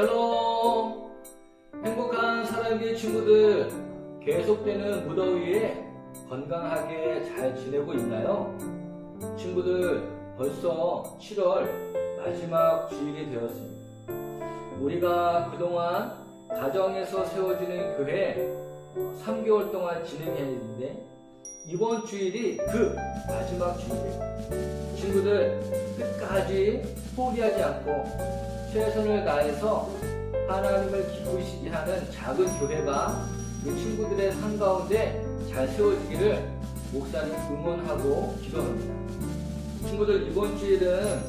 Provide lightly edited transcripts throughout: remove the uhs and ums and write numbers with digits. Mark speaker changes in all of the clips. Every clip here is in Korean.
Speaker 1: 샬롬! 행복한 사랑의 친구들, 계속되는 무더위에 건강하게 잘 지내고 있나요? 친구들, 벌써 7월 마지막 주일이 되었습니다. 우리가 그동안 가정에서 세워지는 교회 3개월 동안 진행했는데 이번 주일이 그 마지막 주일이에요. 친구들, 끝까지 포기하지 않고 최선을 다해서 하나님을 기쁘시게 하는 작은 교회가 그 친구들의 삶 가운데 잘 세워지기를 목사님 응원하고 기도합니다. 친구들, 이번 주일은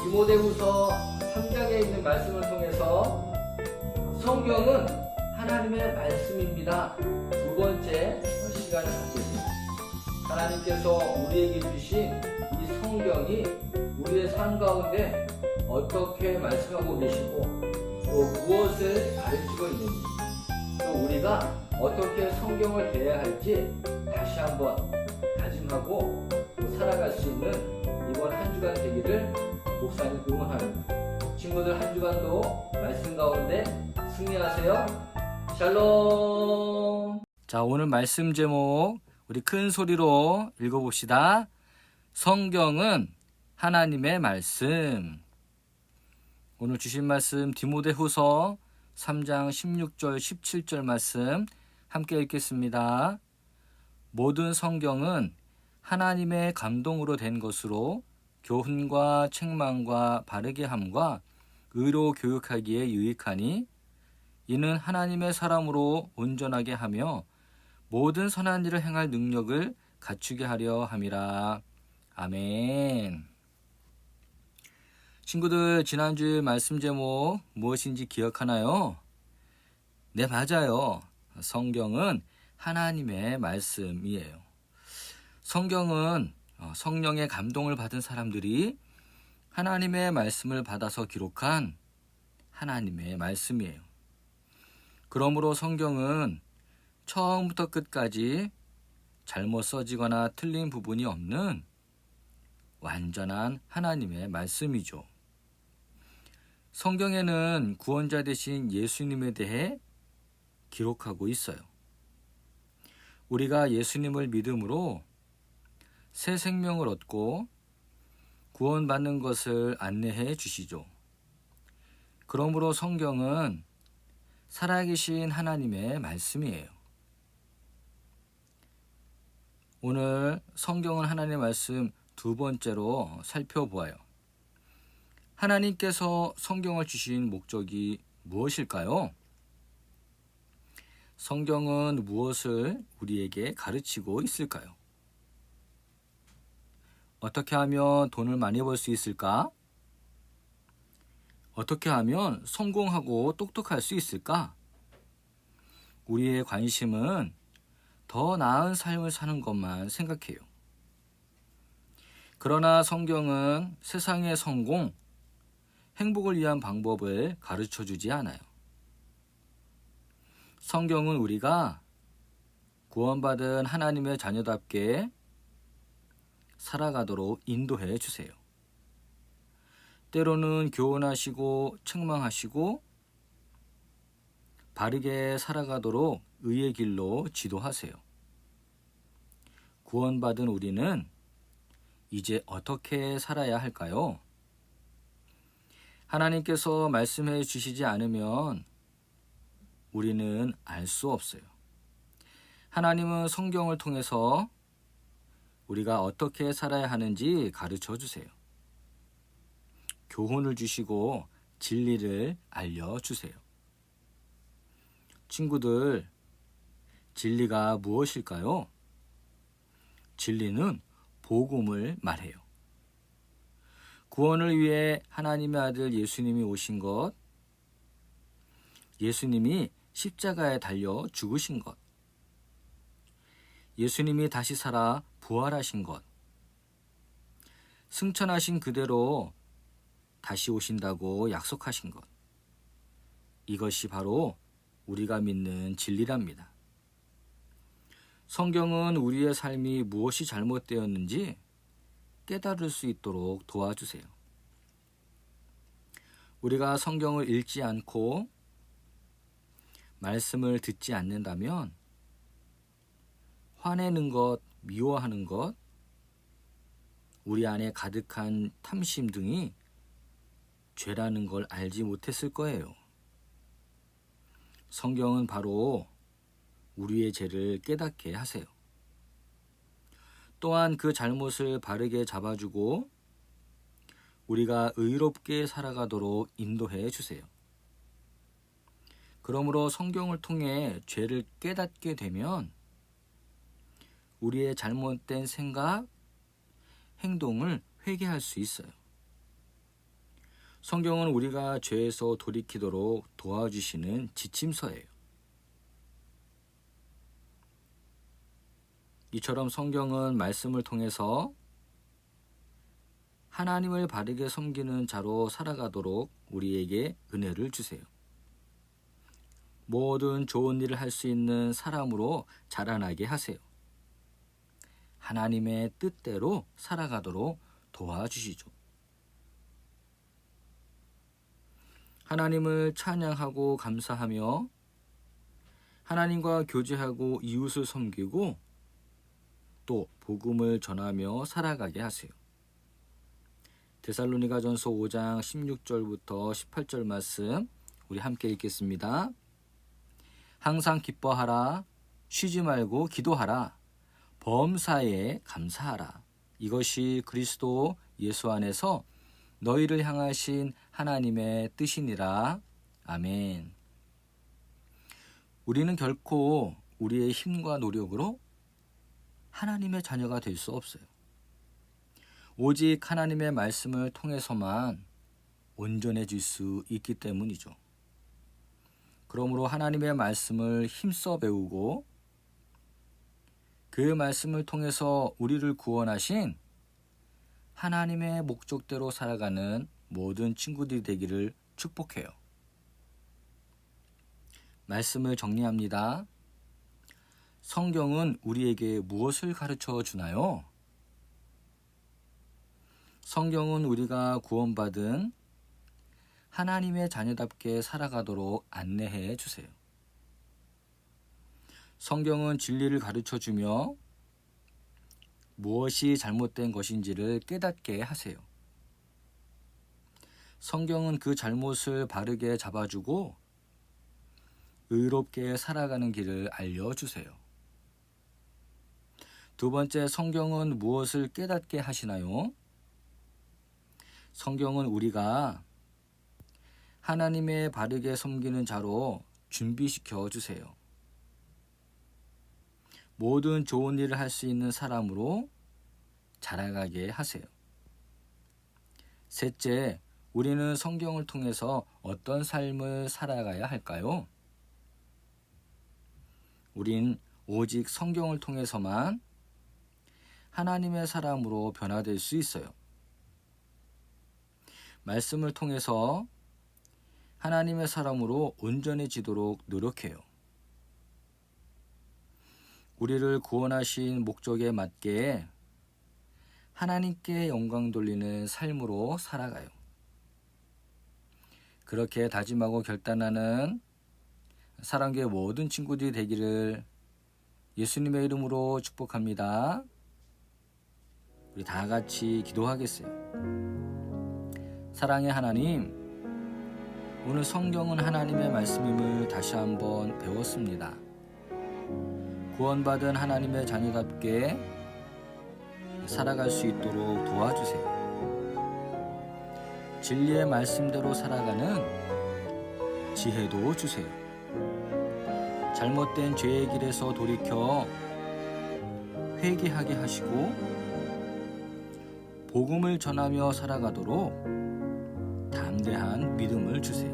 Speaker 1: 디모데후서 3장에 있는 말씀을 통해서 성경은 하나님의 말씀입니다. 두 번째 시간을 갖겠습니다. 하나님께서 우리에게 주신 이 성경이 우리의 삶 가운데 어떻게 말씀하고 계시고 또 무엇을 가르치고 있는지, 또 우리가 어떻게 성경을 대해야 할지 다시 한번 다짐하고 또 살아갈 수 있는 이번 한 주간 되기를 목사님 응원합니다. 친구들, 한 주간도 말씀 가운데 승리하세요. 샬롬. 자, 오늘 말씀 제목 우리 큰 소리로 읽어봅시다. 성경은 하나님의 말씀. 오늘 주신 말씀 디모데후서 3장 16절 17절 말씀 함께 읽겠습니다. 모든 성경은 하나님의 감동으로 된 것으로 교훈과 책망과 바르게 함과 의로 교육하기에 유익하니 이는 하나님의 사람으로 온전하게 하며 모든 선한 일을 행할 능력을 갖추게 하려 함이라. 아멘. 친구들, 지난주 말씀 제목 무엇인지 기억하나요? 네, 맞아요. 성경은 하나님의 말씀이에요. 성경은 성령의 감동을 받은 사람들이 하나님의 말씀을 받아서 기록한 하나님의 말씀이에요. 그러므로 성경은 처음부터 끝까지 잘못 써지거나 틀린 부분이 없는 완전한 하나님의 말씀이죠. 성경에는 구원자 되신 예수님에 대해 기록하고 있어요. 우리가 예수님을 믿음으로 새 생명을 얻고 구원받는 것을 안내해 주시죠. 그러므로 성경은 살아계신 하나님의 말씀이에요. 오늘 성경은 하나님의 말씀 두 번째로 살펴보아요. 하나님께서 성경을 주신 목적이 무엇일까요? 성경은 무엇을 우리에게 가르치고 있을까요? 어떻게 하면 돈을 많이 벌 수 있을까? 어떻게 하면 성공하고 똑똑할 수 있을까? 우리의 관심은 더 나은 삶을 사는 것만 생각해요. 그러나 성경은 세상의 성공, 행복을 위한 방법을 가르쳐 주지 않아요. 성경은 우리가 구원받은 하나님의 자녀답게 살아가도록 인도해 주세요. 때로는 교훈하시고 책망하시고 바르게 살아가도록 의의 길로 지도하세요. 구원받은 우리는 이제 어떻게 살아야 할까요? 하나님께서 말씀해 주시지 않으면 우리는 알 수 없어요. 하나님은 성경을 통해서 우리가 어떻게 살아야 하는지 가르쳐 주세요. 교훈을 주시고 진리를 알려주세요. 친구들, 진리가 무엇일까요? 진리는 복음을 말해요. 구원을 위해 하나님의 아들 예수님이 오신 것, 예수님이 십자가에 달려 죽으신 것, 예수님이 다시 살아 부활하신 것, 승천하신 그대로 다시 오신다고 약속하신 것, 이것이 바로 우리가 믿는 진리랍니다. 성경은 우리의 삶이 무엇이 잘못되었는지 깨달을 수 있도록 도와주세요. 우리가 성경을 읽지 않고 말씀을 듣지 않는다면 화내는 것, 미워하는 것, 우리 안에 가득한 탐심 등이 죄라는 걸 알지 못했을 거예요. 성경은 바로 우리의 죄를 깨닫게 하세요. 또한 그 잘못을 바르게 잡아주고 우리가 의롭게 살아가도록 인도해 주세요. 그러므로 성경을 통해 죄를 깨닫게 되면 우리의 잘못된 생각, 행동을 회개할 수 있어요. 성경은 우리가 죄에서 돌이키도록 도와주시는 지침서예요. 이처럼 성경은 말씀을 통해서 하나님을 바르게 섬기는 자로 살아가도록 우리에게 은혜를 주세요. 모든 좋은 일을 할 수 있는 사람으로 자라나게 하세요. 하나님의 뜻대로 살아가도록 도와주시죠. 하나님을 찬양하고 감사하며 하나님과 교제하고 이웃을 섬기고 또 복음을 전하며 살아가게 하세요. 데살로니가전서 5장 16절부터 18절 말씀 우리 함께 읽겠습니다. 항상 기뻐하라, 쉬지 말고 기도하라, 범사에 감사하라. 이것이 그리스도 예수 안에서 너희를 향하신 하나님의 뜻이니라. 아멘. 우리는 결코 우리의 힘과 노력으로 하나님의 자녀가 될 수 없어요. 오직 하나님의 말씀을 통해서만 온전해질 수 있기 때문이죠. 그러므로 하나님의 말씀을 힘써 배우고 그 말씀을 통해서 우리를 구원하신 하나님의 목적대로 살아가는 모든 친구들이 되기를 축복해요. 말씀을 정리합니다. 성경은 우리에게 무엇을 가르쳐 주나요? 성경은 우리가 구원받은 하나님의 자녀답게 살아가도록 안내해 주세요. 성경은 진리를 가르쳐 주며 무엇이 잘못된 것인지를 깨닫게 하세요. 성경은 그 잘못을 바르게 잡아주고 의롭게 살아가는 길을 알려주세요. 두 번째, 성경은 무엇을 깨닫게 하시나요? 성경은 우리가 하나님의 바르게 섬기는 자로 준비시켜 주세요. 모든 좋은 일을 할 수 있는 사람으로 자라가게 하세요. 셋째, 우리는 성경을 통해서 어떤 삶을 살아가야 할까요? 우린 오직 성경을 통해서만 하나님의 사람으로 변화될 수 있어요. 말씀을 통해서 하나님의 사람으로 온전해지도록 노력해요. 우리를 구원하신 목적에 맞게 하나님께 영광 돌리는 삶으로 살아가요. 그렇게 다짐하고 결단하는 사랑교회 모든 친구들이 되기를 예수님의 이름으로 축복합니다. 우리 다 같이 기도하겠어요. 사랑의 하나님, 오늘 성경은 하나님의 말씀임을 다시 한번 배웠습니다. 구원받은 하나님의 자녀답게 살아갈 수 있도록 도와주세요. 진리의 말씀대로 살아가는 지혜도 주세요. 잘못된 죄의 길에서 돌이켜 회개하게 하시고 복음을 전하며 살아가도록 담대한 믿음을 주세요.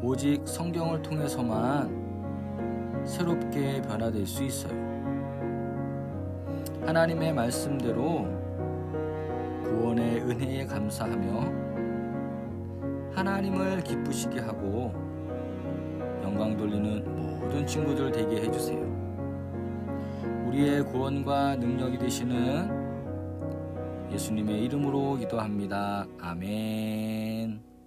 Speaker 1: 오직 성경을 통해서만 새롭게 변화될 수 있어요. 하나님의 말씀대로 구원의 은혜에 감사하며 하나님을 기쁘시게 하고 영광 돌리는 모든 친구들 되게 해주세요. 우리의 구원과 능력이 되시는
Speaker 2: 예수님의 이름으로 기도합니다. 아멘.